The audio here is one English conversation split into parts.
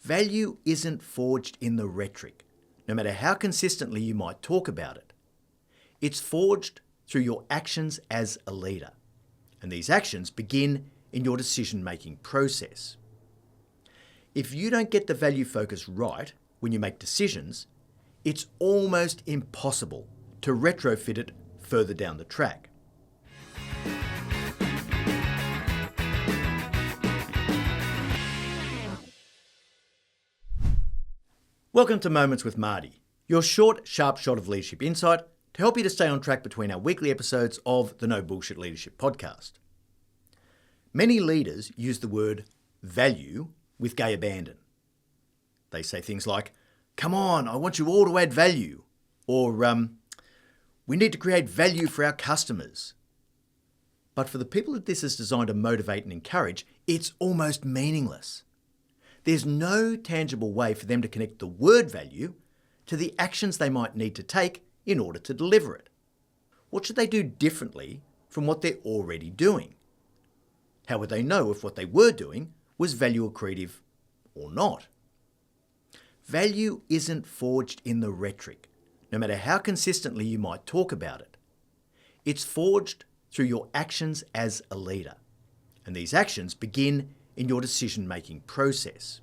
Value isn't forged in the rhetoric, no matter how consistently you might talk about it. It's forged through your actions as a leader, and these actions begin in your decision-making process. If you don't get the value focus right when you make decisions, it's almost impossible to retrofit it further down the track. Welcome to Moments with Marty, your short, sharp shot of leadership insight to help you to stay on track between our weekly episodes of the No Bullshit Leadership podcast. Many leaders use the word value with gay abandon. They say things like, "Come on, I want you all to add value," or "We need to create value for our customers." But for the people that this is designed to motivate and encourage, it's almost meaningless. There's no tangible way for them to connect the word value to the actions they might need to take in order to deliver it. What should they do differently from what they're already doing? How would they know if what they were doing was value-accretive or not? Value isn't forged in the rhetoric, no matter how consistently you might talk about it. It's forged through your actions as a leader, and these actions begin in your decision-making process.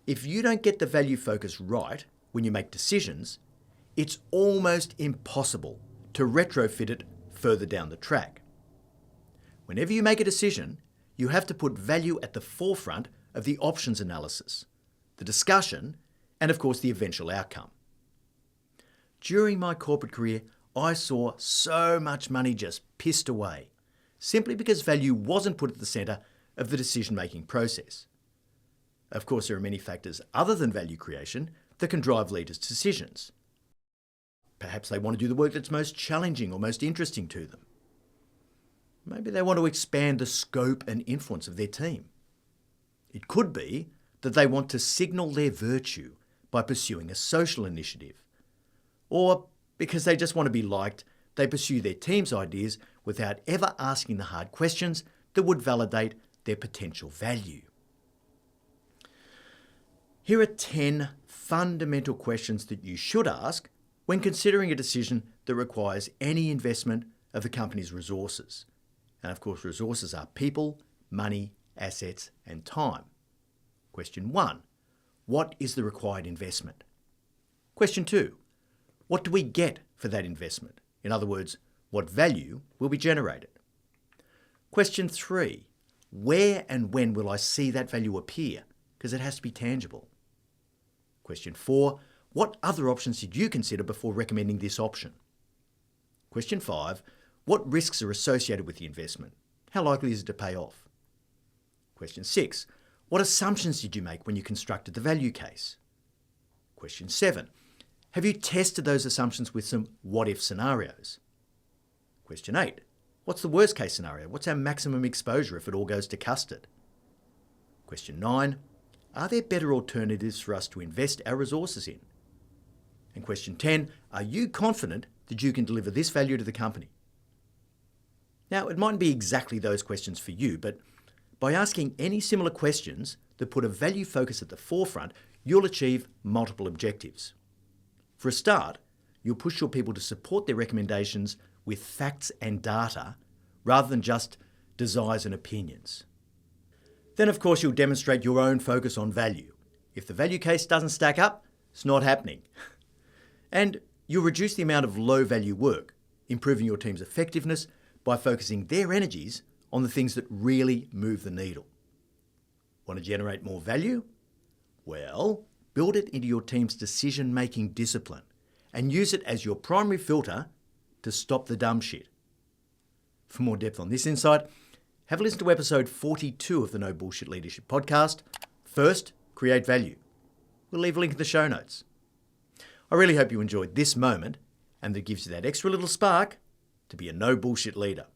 If you don't get the value focus right when you make decisions, it's almost impossible to retrofit it further down the track. Whenever you make a decision, you have to put value at the forefront of the options analysis, the discussion, and of course the eventual outcome. During my corporate career, I saw so much money just pissed away, simply because value wasn't put at the centre of the decision-making process. Of course, there are many factors other than value creation that can drive leaders' decisions. Perhaps they want to do the work that's most challenging or most interesting to them. Maybe they want to expand the scope and influence of their team. It could be that they want to signal their virtue by pursuing a social initiative. Or because they just want to be liked, they pursue their team's ideas without ever asking the hard questions that would validate their potential value. Here are 10 fundamental questions that you should ask when considering a decision that requires any investment of the company's resources. And of course, resources are people, money, assets, and time. Question 1, what is the required investment? Question 2, what do we get for that investment? In other words, what value will be generated? Question 3, where and when will I see that value appear? Because it has to be tangible. Question 4, what other options did you consider before recommending this option? Question 5, what risks are associated with the investment? How likely is it to pay off? Question 6, what assumptions did you make when you constructed the value case? Question 7, have you tested those assumptions with some what-if scenarios? Question 8, what's the worst case scenario? What's our maximum exposure if it all goes to custard? Question 9, are there better alternatives for us to invest our resources in? And question 10, are you confident that you can deliver this value to the company? Now, it mightn't be exactly those questions for you, but by asking any similar questions that put a value focus at the forefront, you'll achieve multiple objectives. For a start, you'll push your people to support their recommendations with facts and data rather than just desires and opinions. Then, of course, you'll demonstrate your own focus on value. If the value case doesn't stack up, it's not happening. And you'll reduce the amount of low-value work, improving your team's effectiveness by focusing their energies on the things that really move the needle. Want to generate more value? Well, build it into your team's decision-making discipline and use it as your primary filter to stop the dumb shit. For more depth on this insight, have a listen to episode 42 of the No Bullshit Leadership podcast. First, create value. We'll leave a link in the show notes. I really hope you enjoyed this moment and that gives you that extra little spark to be a no bullshit leader.